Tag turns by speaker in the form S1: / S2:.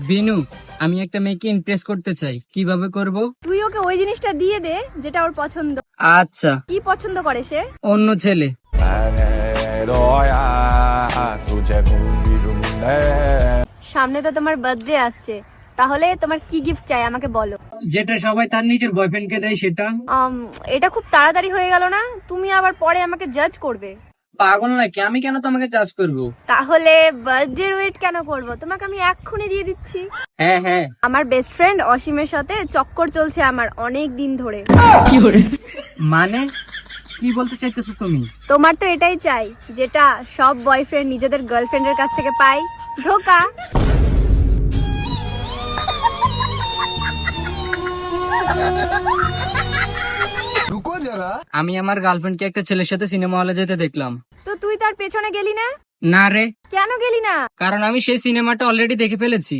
S1: বিনু, আমি একটা মেয়েকে ইমপ্রেস করতে চাই, কিভাবে করব?
S2: তুই ওকে ওই জিনিসটা দিয়ে দে যেটা ওর পছন্দ।
S1: আচ্ছা।
S2: কি পছন্দ করে সে?
S1: অন্য ছেলে।
S2: সামনে তো তোমার বার্থডে আসছে, তাহলে তোমার কি গিফট চাই আমাকে বলো।
S1: যেটা সবাই তার নিজের বয়ফ্রেন্ডকে দেয় সেটা।
S2: এটা খুব তাড়াতাড়ি হয়ে গেল না? তুমি আবার পরে আমাকে জাজ করবে।
S1: পাগল নাকি? আমি কেন তোমাকে জাজ করব?
S2: তাহলে বার্থডে ওয়েট কেন করব? তোমাকে আমি এক্ষুনি দিয়ে দিচ্ছি।
S1: হ্যাঁ হ্যাঁ।
S2: আমার বেস্ট ফ্রেন্ড অসীমের সাথে চক্কর চলছে আমার অনেক দিন ধরে।
S1: মানে কি বলতে চাইতেছো তুমি?
S2: তোমার তো এটাই চাই যেটা সব বয়ফ্রেন্ড নিজেদের গার্লফ্রেন্ডের কাছ থেকে পায়, ধোকা।
S1: আমি আমার গার্লফ্রেন্ডকে একটা ছেলের সাথে সিনেমা হলে যেতে দেখলাম।
S2: তো তুই তার পেছনে গেলি না?
S1: না রে,
S2: কেন গেলি না?
S1: কারণ আমি সেই সিনেমাটা অলরেডি দেখে ফেলেছি।